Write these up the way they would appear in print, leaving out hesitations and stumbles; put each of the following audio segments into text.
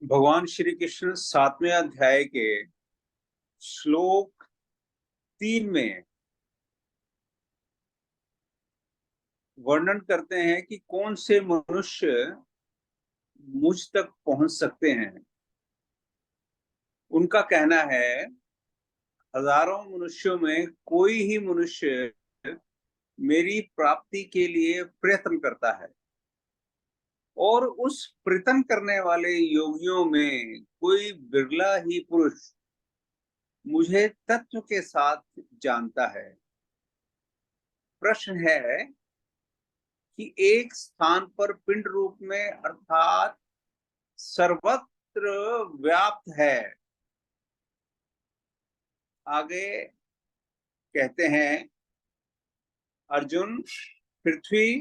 भगवान श्री कृष्ण 7वें अध्याय के श्लोक 3 में वर्णन करते हैं कि कौन से मनुष्य मुझ तक पहुंच सकते हैं। उनका कहना है, हजारों मनुष्यों में कोई ही मनुष्य मेरी प्राप्ति के लिए प्रयत्न करता है और उस प्रयत्न करने वाले योगियों में कोई बिरला ही पुरुष मुझे तत्व के साथ जानता है। प्रश्न है कि एक स्थान पर पिंड रूप में अर्थात सर्वत्र व्याप्त है। आगे कहते हैं, अर्जुन पृथ्वी,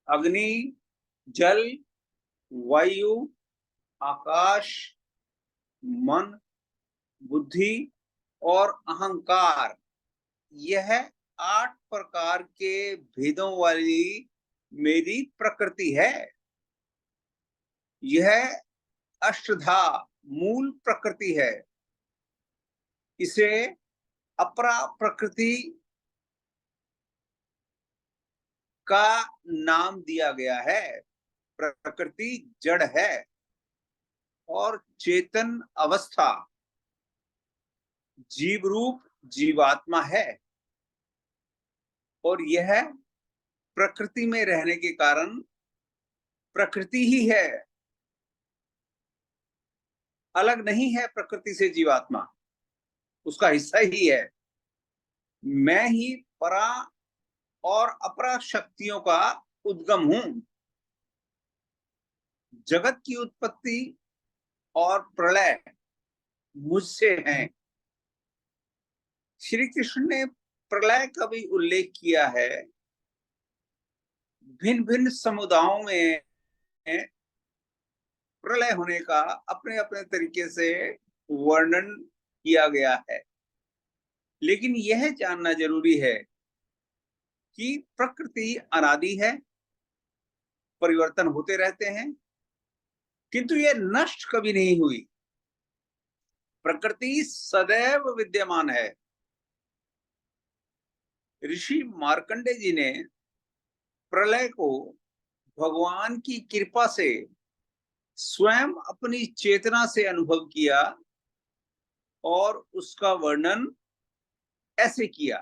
अग्नि, जल, वायु, आकाश, मन, बुद्धि और अहंकार, यह 8 प्रकार के भेदों वाली मेरी प्रकृति है। यह अष्टधा मूल प्रकृति है। इसे अपरा प्रकृति का नाम दिया गया है। प्रकृति जड़ है और चेतन अवस्था जीव रूप जीवात्मा है, और यह प्रकृति में रहने के कारण प्रकृति ही है, अलग नहीं है। प्रकृति से जीवात्मा उसका हिस्सा ही है। मैं ही परा और अपरा शक्तियों का उद्गम हूं। जगत की उत्पत्ति और प्रलय मुझसे हैं। श्री कृष्ण ने प्रलय का भी उल्लेख किया है। भिन्न भिन्न समुदायों में प्रलय होने का अपने अपने तरीके से वर्णन किया गया है, लेकिन यह जानना जरूरी है कि प्रकृति अनादि है, परिवर्तन होते रहते हैं, किंतु यह नष्ट कभी नहीं हुई। प्रकृति सदैव विद्यमान है। ऋषि मार्कंडे जी ने प्रलय को भगवान की कृपा से स्वयं अपनी चेतना से अनुभव किया और उसका वर्णन ऐसे किया।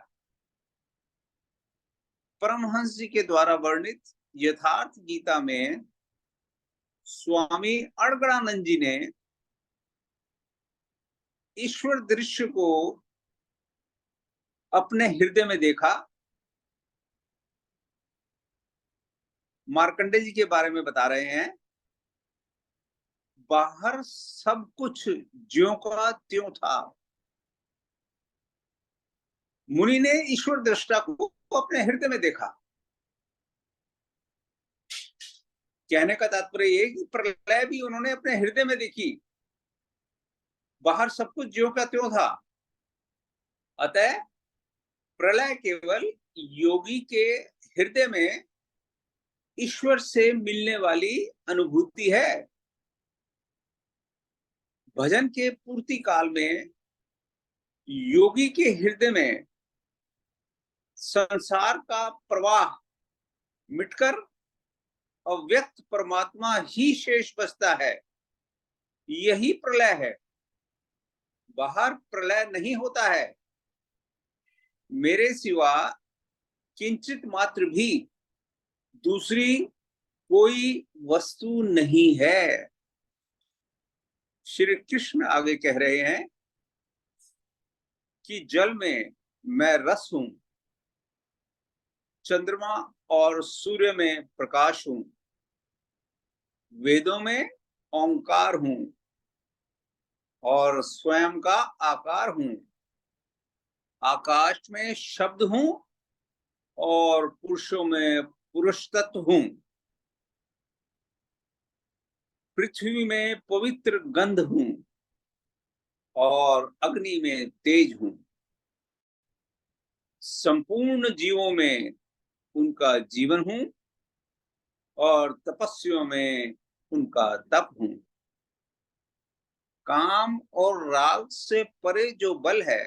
परमहंस जी के द्वारा वर्णित यथार्थ गीता में स्वामी अड़गड़ानंद जी ने ईश्वर दृश्य को अपने हृदय में देखा। मार्कंडे जी के बारे में बता रहे हैं, बाहर सब कुछ ज्यों का त्यों था। मुनि ने ईश्वर दृष्टा को अपने हृदय में देखा। कहने का तात्पर्य ये कि प्रलय भी उन्होंने अपने हृदय में देखी। बाहर सब कुछ ज्यों का त्यों था। अतः प्रलय केवल योगी के हृदय में ईश्वर से मिलने वाली अनुभूति है। भजन के पूर्ति काल में योगी के हृदय में संसार का प्रवाह मिटकर अव्यक्त परमात्मा ही शेष बचता है। यही प्रलय है। बाहर प्रलय नहीं होता है। मेरे सिवा किंचित मात्र भी दूसरी कोई वस्तु नहीं है। श्री कृष्ण आगे कह रहे हैं कि जल में मैं रस हूं, चंद्रमा और सूर्य में प्रकाश हूं, वेदों में ओंकार हूं और स्वयं का आकार हूं, आकाश में शब्द हूं और पुरुषों में पुरुष तत्व हूं, पृथ्वी में पवित्र गंध हूं और अग्नि में तेज हूं, संपूर्ण जीवों में उनका जीवन हूं और तपस्वियों में उनका तप हूं। काम और राग से परे जो बल है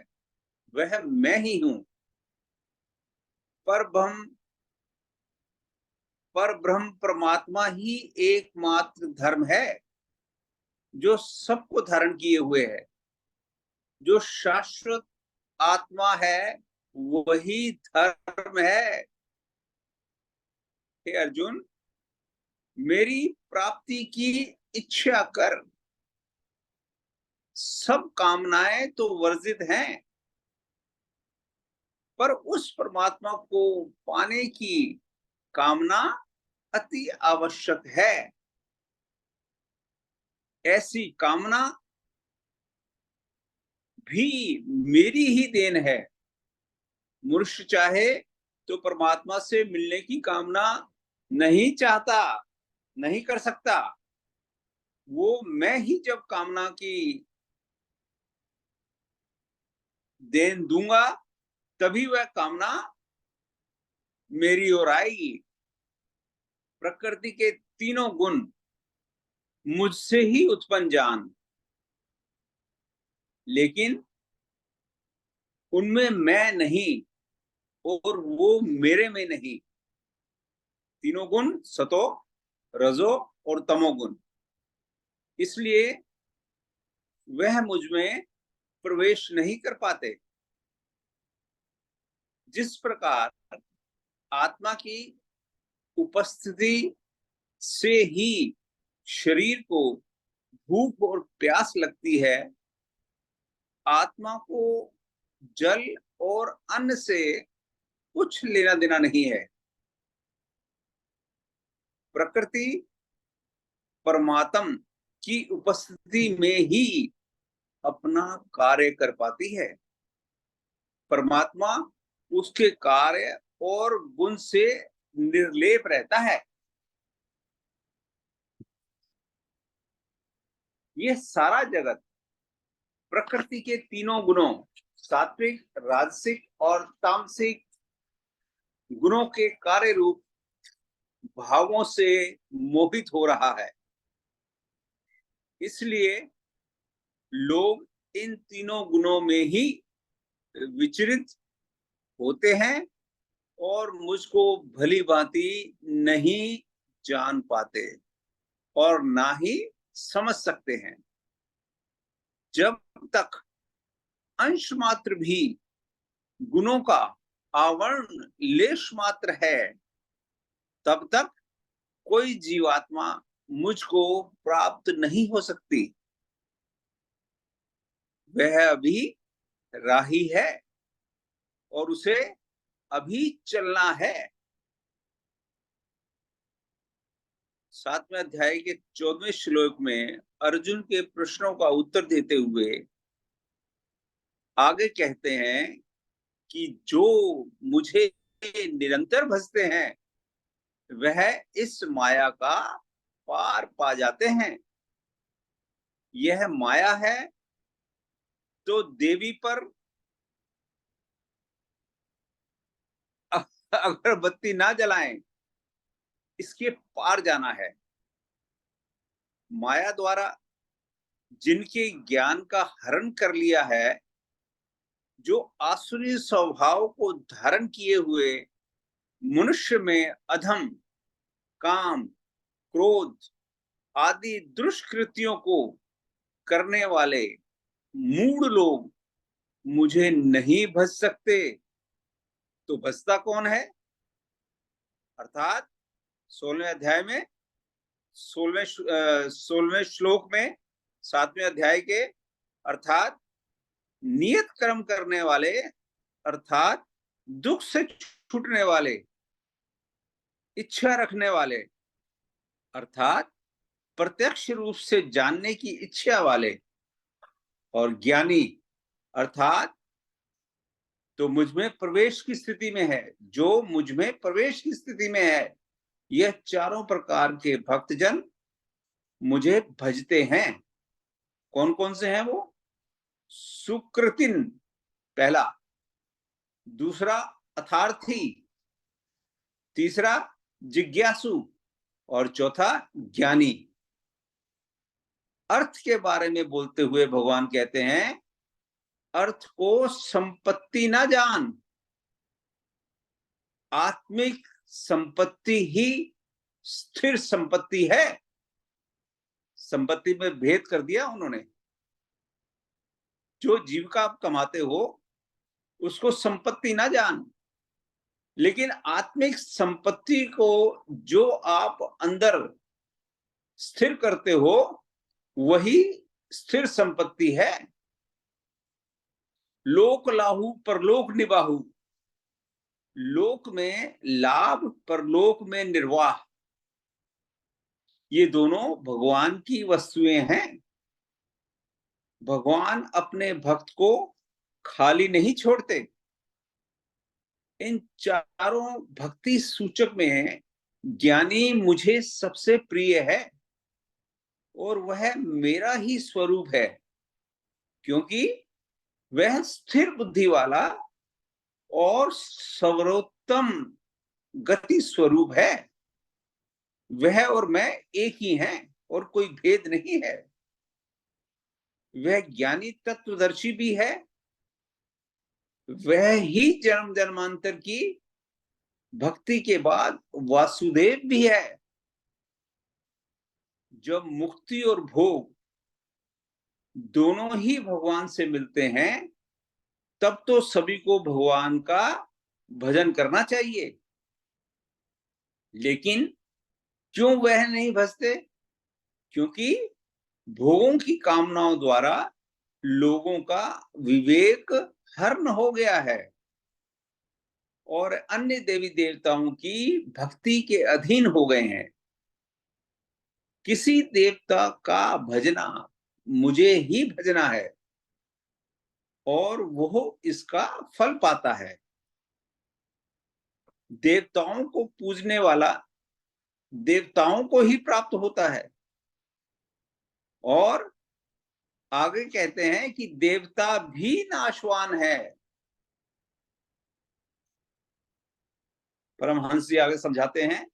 वह मैं ही हूं। पर ब्रह्म परमात्मा ही एकमात्र धर्म है जो सबको धारण किए हुए है। जो शाश्वत आत्मा है वही धर्म है। हे अर्जुन, मेरी प्राप्ति की इच्छा कर। सब कामनाएं तो वर्जित हैं, पर उस परमात्मा को पाने की कामना अति आवश्यक है। ऐसी कामना भी मेरी ही देन है। मनुष्य चाहे तो परमात्मा से मिलने की कामना नहीं चाहता, नहीं कर सकता। वो मैं ही जब कामना की देन दूंगा तभी वह कामना मेरी ओर आएगी। प्रकृति के तीनों गुण मुझसे ही उत्पन्न जान, लेकिन उनमें मैं नहीं और वो मेरे में नहीं। तीनों गुण सतो, रजो और तमोगुण, इसलिए वह मुझ में प्रवेश नहीं कर पाते। जिस प्रकार आत्मा की उपस्थिति से ही शरीर को भूख और प्यास लगती है, आत्मा को जल और अन्न से कुछ लेना देना नहीं है। प्रकृति परमात्म की उपस्थिति में ही अपना कार्य कर पाती है। परमात्मा उसके कार्य और गुण से निर्लेप रहता है। यह सारा जगत प्रकृति के तीनों गुणों, सात्विक, राजसिक और तामसिक गुणों के कार्य रूप भावों से मोहित हो रहा है। इसलिए लोग इन तीनों गुणों में ही विचरित होते हैं और मुझको भली भांति नहीं जान पाते और ना ही समझ सकते हैं। जब तक अंश मात्र भी गुणों का आवरण लेश मात्र है, तब तक कोई जीवात्मा मुझको प्राप्त नहीं हो सकती। वह अभी राही है और उसे अभी चलना है। 7वें अध्याय के 14वें श्लोक में अर्जुन के प्रश्नों का उत्तर देते हुए आगे कहते हैं कि जो मुझे निरंतर भजते हैं वह इस माया का पार पा जाते हैं। यह माया है तो देवी पर अगरबत्ती ना जलाएं, इसके पार जाना है। माया द्वारा जिनके ज्ञान का हरण कर लिया है, जो आसुरी स्वभाव को धारण किए हुए मनुष्य में अधम, काम, क्रोध आदि दुष्कृतियों को करने वाले मूढ़ लोग मुझे नहीं भज सकते। तो भजता कौन है? अर्थात 16वें अध्याय में 16वें श्लोक में 7वें अध्याय के अर्थात नियत कर्म करने वाले, अर्थात दुख से छूटने वाले, इच्छा रखने वाले, अर्थात प्रत्यक्ष रूप से जानने की इच्छा वाले, और ज्ञानी अर्थात तो मुझ में प्रवेश की स्थिति में है, जो मुझ में प्रवेश की स्थिति में है। यह चारों प्रकार के भक्तजन मुझे भजते हैं। कौन कौन से हैं वो? सुकृतिन पहला, दूसरा अथार्थी, तीसरा जिज्ञासु और चौथा ज्ञानी। अर्थ के बारे में बोलते हुए भगवान कहते हैं, अर्थ को संपत्ति ना जान, आत्मिक संपत्ति ही स्थिर संपत्ति है। संपत्ति में भेद कर दिया उन्होंने। जो जीविका आप कमाते हो उसको संपत्ति ना जान, लेकिन आत्मिक संपत्ति को जो आप अंदर स्थिर करते हो वही स्थिर संपत्ति है। लोक लाहू परलोक निबाहू, लोक में लाभ परलोक में निर्वाह, ये दोनों भगवान की वस्तुएं हैं। भगवान अपने भक्त को खाली नहीं छोड़ते। इन चारों भक्ति सूचक में ज्ञानी मुझे सबसे प्रिय है और वह मेरा ही स्वरूप है, क्योंकि वह स्थिर बुद्धि वाला और सर्वोत्तम गति स्वरूप है। वह और मैं एक ही हैं और कोई भेद नहीं है। वह ज्ञानी तत्वदर्शी भी है, वह ही जन्म जन्मांतर की भक्ति के बाद वासुदेव भी है। जब मुक्ति और भोग दोनों ही भगवान से मिलते हैं तब तो सभी को भगवान का भजन करना चाहिए। लेकिन क्यों वह नहीं भजते? क्योंकि भोगों की कामनाओं द्वारा लोगों का विवेक हरण हो गया है और अन्य देवी देवताओं की भक्ति के अधीन हो गए हैं। किसी देवता का भजना मुझे ही भजना है और वो इसका फल पाता है। देवताओं को पूजने वाला देवताओं को ही प्राप्त होता है। और आगे कहते हैं कि देवता भी नाशवान है। परमहंस जी आगे समझाते हैं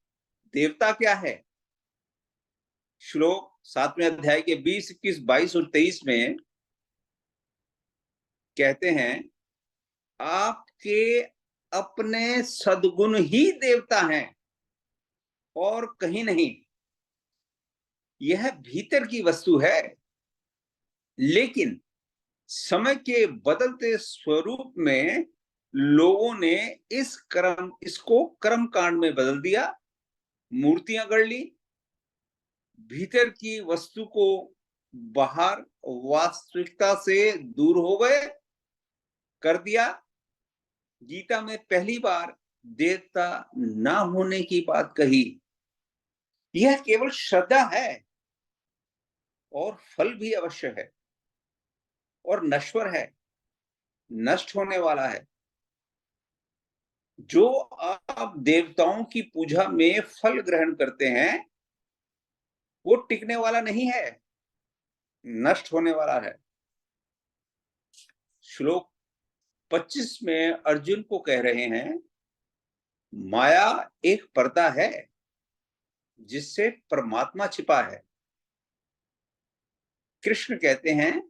देवता क्या है। श्लोक 7वें अध्याय के 20, 21, 22 और 23 में कहते हैं, आपके अपने सद्गुण ही देवता हैं और कहीं नहीं। यह भीतर की वस्तु है, लेकिन समय के बदलते स्वरूप में लोगों ने इसको कर्म कांड में बदल दिया, मूर्तियां गढ़ ली, भीतर की वस्तु को बाहर वास्तविकता से दूर हो गए कर दिया। गीता में पहली बार देवता ना होने की बात कही। यह केवल श्रद्धा है और फल भी अवश्य है और नश्वर है, नष्ट होने वाला है। जो आप देवताओं की पूजा में फल ग्रहण करते हैं वो टिकने वाला नहीं है, नष्ट होने वाला है। श्लोक 25 में अर्जुन को कह रहे हैं, माया एक पर्दा है जिससे परमात्मा छिपा है। कृष्ण कहते हैं,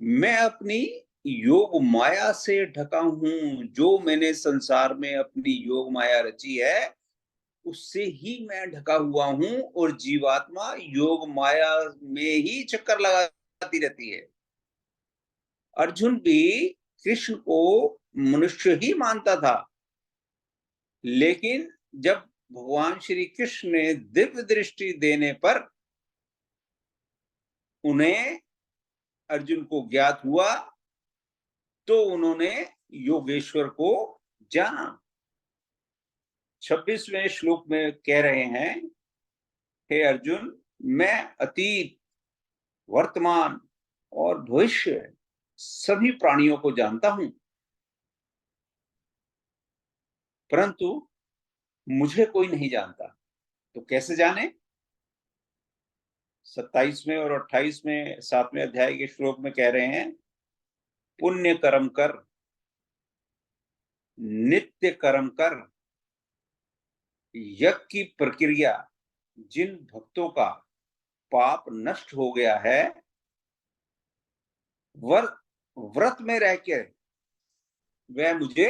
मैं अपनी योग माया से ढका हूं। जो मैंने संसार में अपनी योग माया रची है उससे ही मैं ढका हुआ हूं और जीवात्मा योग माया में ही चक्कर लगाती रहती है। अर्जुन भी कृष्ण को मनुष्य ही मानता था, लेकिन जब भगवान श्री कृष्ण ने दिव्य दृष्टि देने पर उन्हें अर्जुन को ज्ञात हुआ तो उन्होंने योगेश्वर को जाना। 26वें श्लोक में कह रहे हैं, हे अर्जुन, मैं अतीत, वर्तमान और भविष्य सभी प्राणियों को जानता हूं, परंतु मुझे कोई नहीं जानता। तो कैसे जाने? 27वें और 28वें 7वें अध्याय के श्लोक में कह रहे हैं, पुण्य कर्म कर, नित्य कर्म कर, यज्ञ की प्रक्रिया जिन भक्तों का पाप नष्ट हो गया है, व्रत में रह के वह मुझे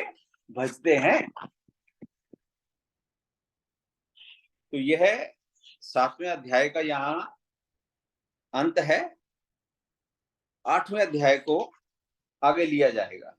भजते हैं। तो यह 7वें अध्याय का यहाँ अंत है। 8वें अध्याय को आगे लिया जाएगा।